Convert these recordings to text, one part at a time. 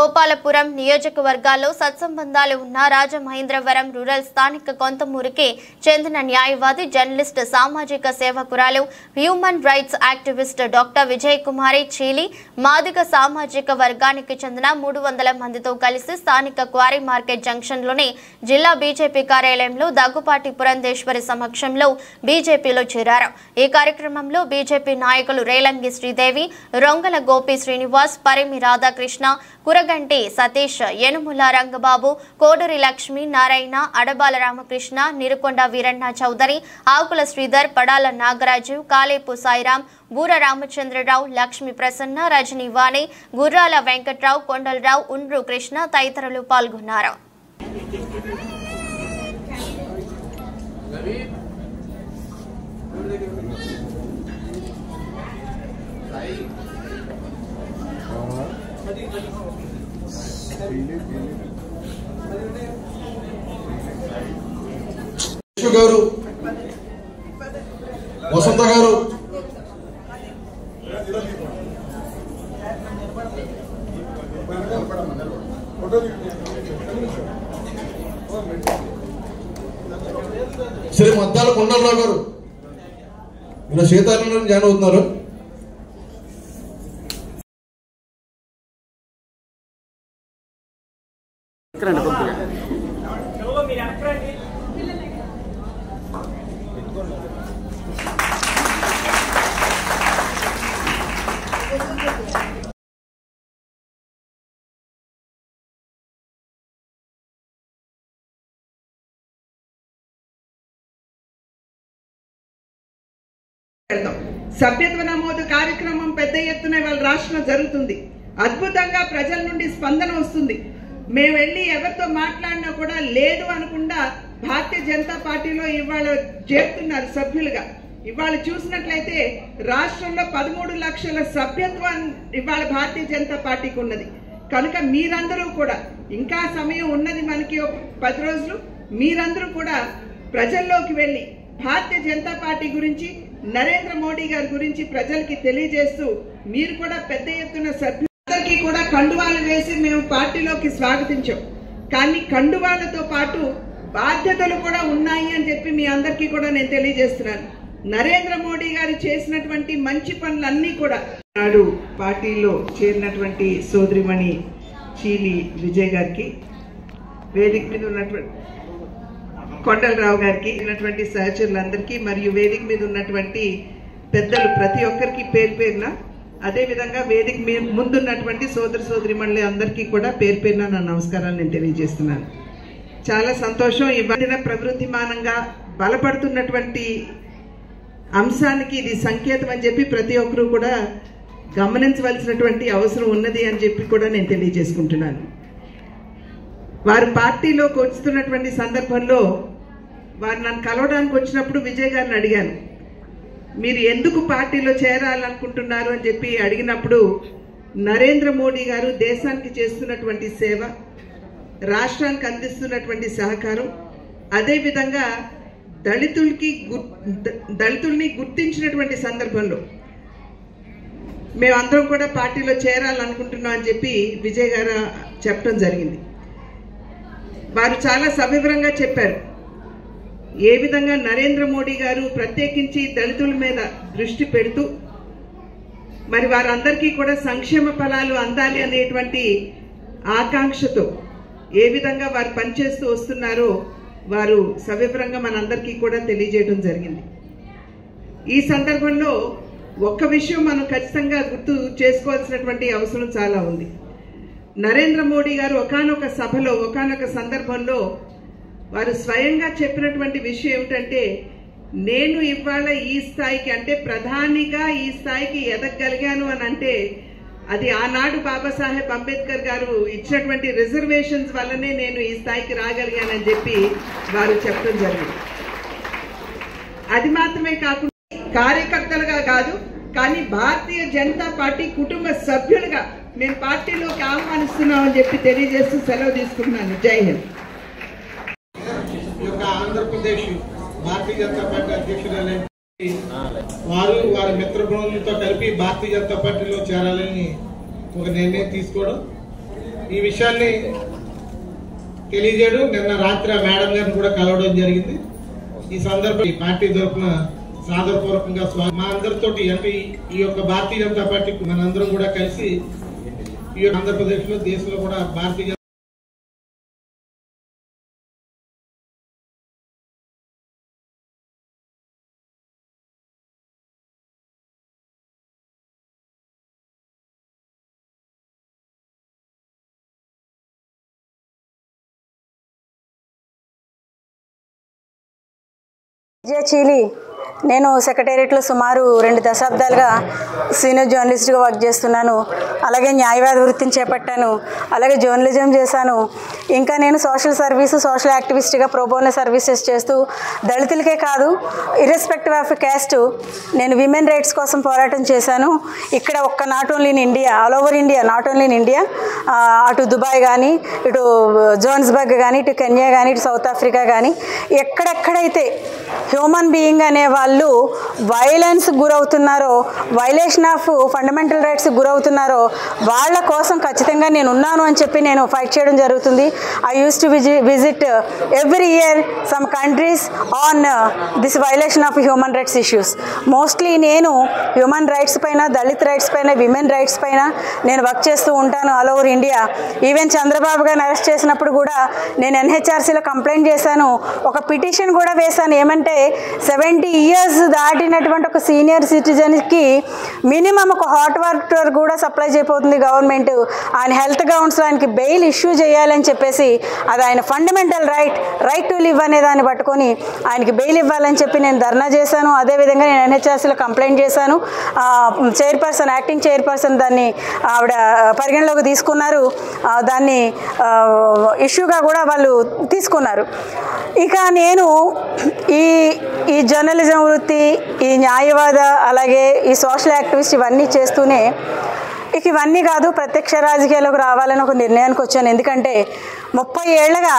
గోపాలపురం నియోజకవర్గాల్లో సత్సంబంధాలు ఉన్న రాజమహేంద్రవరం రూరల్ స్థానిక కొంతమూరికి చెందిన న్యాయవాది జర్నలిస్ట్ సామాజిక సేవకురాలు human rights activist doctor Vijay Kumari Cheeli Madiga సామాజిక వర్గానికి చెందిన 300 మందితో కలిసి స్థానిక క్వారీ మార్కెట్ జంక్షన్లోని జిల్లా బీజేపీ కార్యాలయంలో దగ్గుపాటి పురంధేశ్వరి సమక్షంలో బీజేపీలో చేరారు। ఈ కార్యక్రమంలో బీజేపీ నాయకులు రేలంగి శ్రీదేవి, రొంగల గోపి శ్రీనివాస్, పరిమి రాధాకృష్ణ, కురగంటి సతీష్, యనుముల రంగబాబు, కోడూరి లక్ష్మీ నారాయణ, అడబాల రామకృష్ణ, నిరుకొండ వీరన్న చౌదరి, ఆకుల శ్రీధర్, పడాల నాగరాజు, కాలేపు సాయిరాం, బూర రామచంద్రరావు, లక్ష్మీ ప్రసన్న, రజనీ వాణి, గుర్రాల వెంకట్రావు, కొండలరావు, ఉండ్రు కృష్ణ తదితరులు పాల్గొన్నారు। గారు, వసంత గారు, శ్రీ మద్దాల కొండలరావు గారు ఇలా సీతారామన్ జాయిన్ అవుతున్నారు। సభ్యత్వ నమోదు కార్యక్రమం పెద్ద ఎత్తున వాళ్ళ రాష్ట్రంలో జరుగుతుంది। అద్భుతంగా ప్రజల నుండి స్పందన వస్తుంది। మేము వెళ్ళి ఎవరితో మాట్లాడినా కూడా లేదు అనకుండా భారతీయ జనతా పార్టీలో ఇవాళ చేరుతున్నారు సభ్యులుగా। ఇవాళ చూసినట్లయితే రాష్ట్రంలో 13 లక్షల సభ్యత్వం ఇవాళ భారతీయ జనతా పార్టీకి ఉన్నది కనుక మీరందరూ కూడా ఇంకా సమయం ఉన్నది, మనకి 10 రోజులు, మీరందరూ కూడా ప్రజల్లోకి వెళ్ళి భారతీయ జనతా పార్టీ గురించి, నరేంద్ర మోడీ గారి గురించి ప్రజలకి తెలియజేస్తూ మీరు కూడా పెద్ద ఎత్తున సభ్యులందరికీ కూడా కండువాలు వేసి మేము పార్టీలోకి స్వాగతించాం। కానీ కండువాలతో పాటు బాధ్యతలు కూడా ఉన్నాయి అని చెప్పి మీ అందరికీ కూడా నేను తెలియజేస్తున్నాను। నరేంద్ర మోడీ గారు చేసినటువంటి మంచి పనులన్నీ కూడా నాడు పార్టీలో చేరినటువంటి సోదరిమణి చీలి విజయ్ గారికి, వేదిక మీద ఉన్నటువంటి కొండలరావు గారికి, ఉన్నటువంటి సహచరులందరికీ మరియు వేదిక మీద ఉన్నటువంటి పెద్దలు ప్రతి ఒక్కరికి పేరు పేరున, అదేవిధంగా వేదిక ముందున్నటువంటి సోదరిమణులు అందరికీ కూడా పేరు పేరున నా నమస్కారాలు నేను తెలియజేస్తున్నాను। చాలా సంతోషం। ఇవాళ ప్రవృద్ధిమానంగా బలపడుతున్నటువంటి అంశానికి ఇది సంకేతం అని చెప్పి ప్రతి ఒక్కరూ కూడా గమనించవలసినటువంటి అవసరం ఉన్నది అని చెప్పి కూడా నేను తెలియజేసుకుంటున్నాను। వారు పార్టీలోకి వస్తున్నటువంటి సందర్భంలో వారు నన్ను కలవడానికి వచ్చినప్పుడు విజయ్ గారిని అడిగాను, మీరు ఎందుకు పార్టీలో చేరాలనుకుంటున్నారు అని చెప్పి అడిగినప్పుడు నరేంద్ర మోడీ గారు దేశానికి చేస్తున్నటువంటి సేవ, రాష్ట్రానికి అందిస్తున్నటువంటి సహకారం, అదేవిధంగా దళితుల్ని గుర్తించినటువంటి సందర్భంలో మేమందరం కూడా పార్టీలో చేరాలనుకుంటున్నాం అని చెప్పి విజయ్ గారు చెప్పడం జరిగింది। వారు చాలా సవివరంగా చెప్పారు ఏ విధంగా నరేంద్ర మోడీ గారు ప్రత్యేకించి దళితుల మీద దృష్టి పెడుతూ మరి వారందరికీ కూడా సంక్షేమ ఫలాలు అందాలి అనేటువంటి ఆకాంక్షతో ఏ విధంగా వారు పనిచేస్తూ వస్తున్నారో వారు సవివరంగా మనందరికీ కూడా తెలియజేయడం జరిగింది। ఈ సందర్భంలో ఒక్క విషయం మనం ఖచ్చితంగా గుర్తు చేసుకోవాల్సినటువంటి అవసరం చాలా ఉంది। నరేంద్ర మోడీ గారు ఒకానొక సభలో, ఒకానొక సందర్భంలో వారు స్వయంగా చెప్పినటువంటి విషయం ఏమిటంటే, నేను ఇవాళ ఈ స్థాయికి, అంటే ప్రధానిగా ఈ స్థాయికి ఎదగగలిగాను అని అంటే అది ఆనాడు బాబాసాహెబ్ అంబేద్కర్ గారు ఇచ్చినటువంటి రిజర్వేషన్స్ వల్లనే నేను ఈ స్థాయికి రాగలిగానని చెప్పి వారు చెప్పడం జరిగింది। అది మాత్రమే కాకుండా కార్యకర్తలుగా కాదు కానీ భారతీయ జనతా పార్టీ కుటుంబ సభ్యులుగా మేము పార్టీలోకి ఆహ్వానిస్తున్నామని చెప్పి తెలియజేస్తూ సెలవు తీసుకుంటున్నాను। జై హింద్। ఆంధ్రప్రదేశ్ భారతీయ జనతా పార్టీ అధ్యక్షురాలైన వారి మిత్ర బృందంతో కలిపి భారతీయ జనతా పార్టీలో చేరాలని ఒక నిర్ణయం తీసుకోవడం ఈ విషయాన్ని తెలియజేయడం, నిన్న రాత్రి ఆ మేడం గారిని కూడా కలవడం జరిగింది. ఈ సందర్భం ఈ పార్టీ తరఫున సాదరపూర్వకంగా మా అందరితోటి అంటే ఈ యొక్క భారతీయ జనతా పార్టీ మనందరం కూడా కలిసి ఈ ఆంధ్రప్రదేశ్ లో దేశంలో కూడా భారతీయ చీలి నేను సెక్రటేరియట్లో సుమారు 2 దశాబ్దాలుగా సీనియర్ జర్నలిస్ట్గా వర్క్ చేస్తున్నాను. అలాగే న్యాయవాద వృత్తిని చేపట్టాను. అలాగే జర్నలిజం చేశాను. ఇంకా నేను సోషల్ యాక్టివిస్ట్గా ప్రోబోనో సర్వీసెస్ చేస్తూ దళితులకే కాదు, ఇర్రెస్పెక్టివ్ ఆఫ్ క్యాస్ట్ నేను విమెన్ రైట్స్ కోసం పోరాటం చేశాను. ఇక్కడ not only in India, all over India, not only in India, అటు దుబాయ్ కానీ, ఇటు జోహాన్స్బర్గ్ కానీ, ఇటు కెన్యా కానీ, ఇటు సౌత్ ఆఫ్రికా కానీ, ఎక్కడెక్కడైతే హ్యూమన్ బీయింగ్ అనే వాళ్ళు వైలెన్స్ గురవుతున్నారో, వైలేషన్ ఆఫ్ ఫండమెంటల్ రైట్స్ గురవుతున్నారో వాళ్ళ కోసం ఖచ్చితంగా నేను ఉన్నాను అని చెప్పి నేను ఫైట్ చేయడం జరుగుతుంది. I use to visit every year some countries on this violation of human rights issues. Mostly నేను హ్యూమన్ రైట్స్ పైన, దళిత్ రైట్స్ పైన, విమెన్ రైట్స్ పైన నేను వర్క్ చేస్తూ ఉంటాను all over India. Even Chandrababu గారిని అరెస్ట్ చేసినప్పుడు కూడా నేను ఎన్హెచ్ఆర్సీలో కంప్లైంట్ చేశాను, ఒక పిటిషన్ కూడా వేశాను. ఏమంటే 70 years దాటినటువంటి ఒక సీనియర్ సిటిజన్కి మినిమం ఒక హాట్ వాటర్ కూడా సప్లై చేయబోతుంది గవర్నమెంట్. ఆయన హెల్త్ గ్రౌండ్స్లో ఆయనకి బెయిల్ ఇష్యూ చేయాలని చెప్పేసి, అది ఆయన ఫండమెంటల్ రైట్ టు లివ్ అనే దాన్ని పట్టుకొని ఆయనకి బెయిల్ ఇవ్వాలని చెప్పి నేను ధర్నా చేశాను. అదేవిధంగా నేను ఎన్హెచ్ఆర్సీలో కంప్లైంట్ చేశాను. యాక్టింగ్ చైర్పర్సన్ దాన్ని ఆవిడ పరిగణలోకి తీసుకున్నారు. దాన్ని ఇష్యూగా కూడా వాళ్ళు తీసుకున్నారు. ఇక నేను ఈ జర్నలిజం వృత్తి, ఈ న్యాయవాద, అలాగే ఈ సోషల్ యాక్టివిస్ట్ ఇవన్నీ చేస్తూనే ఇవన్నీ కాదు, ప్రత్యక్ష రాజకీయాలకు రావాలని ఒక నిర్ణయానికి వచ్చాను. ఎందుకంటే 30 ఏళ్లుగా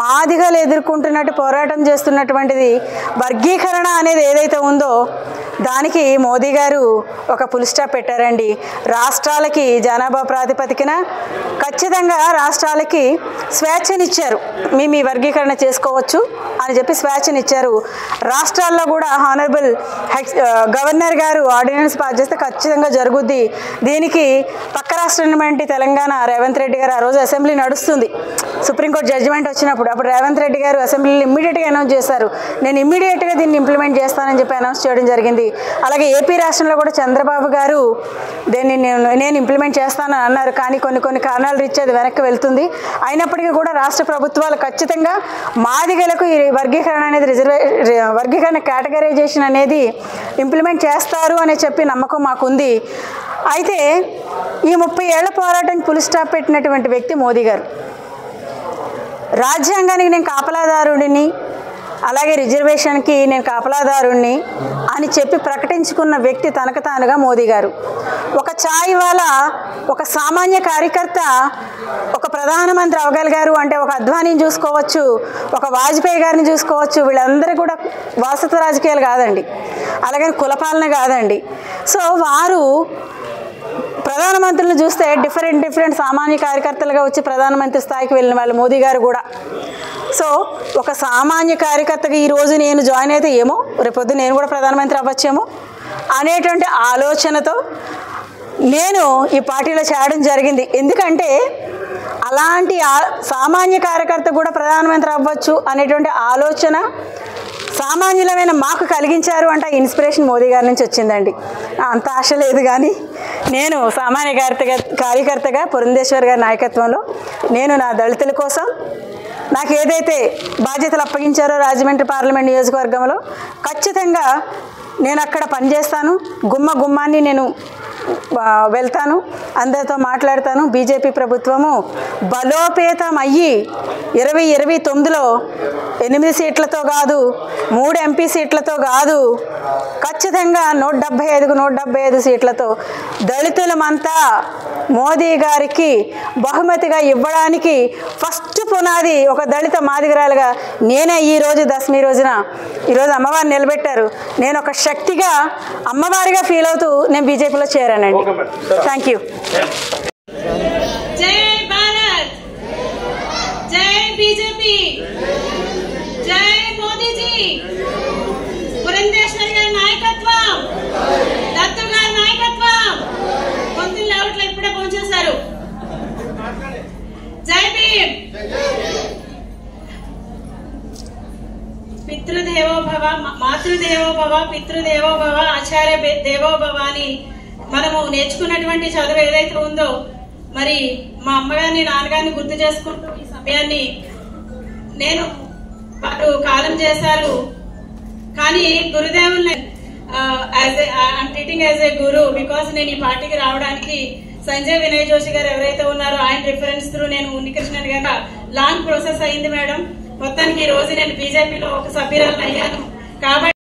మాదిగలు ఎదుర్కొంటున్నట్టు పోరాటం చేస్తున్నటువంటిది వర్గీకరణ అనేది ఏదైతే ఉందో దానికి మోదీ గారు ఒక ఫుల్ స్టాప్ పెట్టారండి. రాష్ట్రాలకి జనాభా ప్రాతిపదికన ఖచ్చితంగా రాష్ట్రాలకి స్వేచ్ఛనిచ్చారు, మీ వర్గీకరణ చేసుకోవచ్చు అని చెప్పి స్వేచ్ఛనిచ్చారు. రాష్ట్రాల్లో కూడా హానరబుల్ గవర్నర్ గారు ఆర్డినెన్స్ పాస్ చేస్తే ఖచ్చితంగా జరుగుద్ది. దీనికి పక్క రాష్ట్రం తెలంగాణ రేవంత్ రెడ్డి గారు ఆ రోజు అసెంబ్లీ నడుస్తుంది, సుప్రీంకోర్టు జడ్జిమెంట్ వచ్చినప్పుడు అప్పుడు రేవంత్ రెడ్డి గారు అసెంబ్లీలో ఇమ్మీడియట్గా అనౌన్స్ చేశారు, నేను ఇమ్మీడియట్గా దీన్ని ఇంప్లిమెంట్ చేస్తానని చెప్పి అనౌన్స్ చేయడం జరిగింది. అలాగే ఏపీ రాష్ట్రంలో కూడా చంద్రబాబు గారు దీన్ని నేను ఇంప్లిమెంట్ చేస్తానని అన్నారు. కానీ కొన్ని కారణాలు రీత్యా అది వెనక్కి వెళ్తుంది. అయినప్పటికీ కూడా రాష్ట్ర ప్రభుత్వాలు ఖచ్చితంగా మాదిగలకు ఈ వర్గీకరణ అనేది వర్గీకరణ కేటగరైజేషన్ అనేది ఇంప్లిమెంట్ చేస్తారు అని చెప్పి నమ్మకం మాకుంది. అయితే ఈ 30 ఏళ్ల పోరాటానికి ఫుల్ స్టాప్ పెట్టినటువంటి వ్యక్తి మోదీ గారు. రాజ్యాంగానికి నేను కాపలాదారుడిని, అలాగే రిజర్వేషన్కి నేను కాపలాదారుణ్ణి అని చెప్పి ప్రకటించుకున్న వ్యక్తి తనకు తానుగా మోదీ గారు. ఒక ఛాయ్ వాలా, ఒక సామాన్య కార్యకర్త ఒక ప్రధానమంత్రి అవ్వగలిగారు అంటే ఒక అద్వానీని చూసుకోవచ్చు, ఒక వాజ్పేయి గారిని చూసుకోవచ్చు. వీళ్ళందరూ కూడా వారసత్వ రాజకీయాలు కాదండి, అలాగే కులపాలన కాదండి. సో వారు ప్రధానమంత్రులను చూస్తే డిఫరెంట్ సామాన్య కార్యకర్తలుగా వచ్చి ప్రధానమంత్రి స్థాయికి వెళ్ళిన వాళ్ళు మోదీ గారు కూడా. సో ఒక సామాన్య కార్యకర్తగా ఈరోజు నేను జాయిన్ అయితే ఏమో రేపొద్దు నేను కూడా ప్రధానమంత్రి అవ్వచ్చేమో అనేటువంటి ఆలోచనతో నేను ఈ పార్టీలో చేరడం జరిగింది. ఎందుకంటే అలాంటి సామాన్య కార్యకర్త కూడా ప్రధానమంత్రి అవ్వచ్చు అనేటువంటి ఆలోచన సామాన్యులమైన మాకు కలిగించారు అంటే ఇన్స్పిరేషన్ మోదీ గారి నుంచి వచ్చిందండి. అంత ఆశ లేదు, కానీ నేను సామాన్య కార్యకర్తగా పురంధేశ్వర్ గారి నాయకత్వంలో నేను నా దళితుల కోసం నాకు ఏదైతే బాధ్యతలు అప్పగించారో రాజమండ్రి పార్లమెంట్ నియోజకవర్గంలో ఖచ్చితంగా నేను అక్కడ పనిచేస్తాను. గుమ్మాన్ని నేను వెళ్తాను, అందరితో మాట్లాడతాను. బీజేపీ ప్రభుత్వము బలోపేతం అయ్యి 2029లో 8 సీట్లతో కాదు, 3 ఎంపీ సీట్లతో కాదు, ఖచ్చితంగా 175 సీట్లతో దళితులమంతా మోదీ గారికి బహుమతిగా ఇవ్వడానికి ఫస్ట్ పునాది ఒక దళిత మాదిగరాలుగా నేనే ఈరోజు దశమి రోజున ఈరోజు అమ్మవారిని నిలబెట్టారు. నేను ఒక శక్తిగా అమ్మవారిగా ఫీల్ అవుతూ నేను బీజేపీలో చేరానండి. Thank you. జై భారత్. పితృదేవోభవ, మాతృదేవోభవ, పితృదేవోభవ, ఆచార్య దేవోభవ అని మనము నేర్చుకున్నటువంటి చదువు ఏదైతే ఉందో, మరి మా అమ్మగారిని నాన్నగారిని గుర్తు చేసుకుంటూ ఈ సమయాన్ని నేను వారు కాలం చేశారు. కానీ గురుదేవుల్ని treating as a guru because నేను ఈ పార్టీకి రావడానికి సంజయ్ వినయ్ జోషి గారు ఎవరైతే ఉన్నారో ఆయన రిఫరెన్స్ త్రూ నేను ఉన్నికృష్ణన్ గారు లాంగ్ ప్రాసెస్ అయింది మేడం. మొత్తానికి ఈ రోజు నేను బీజేపీలో ఒక సభ్యురాలు అయ్యాను. కాబట్టి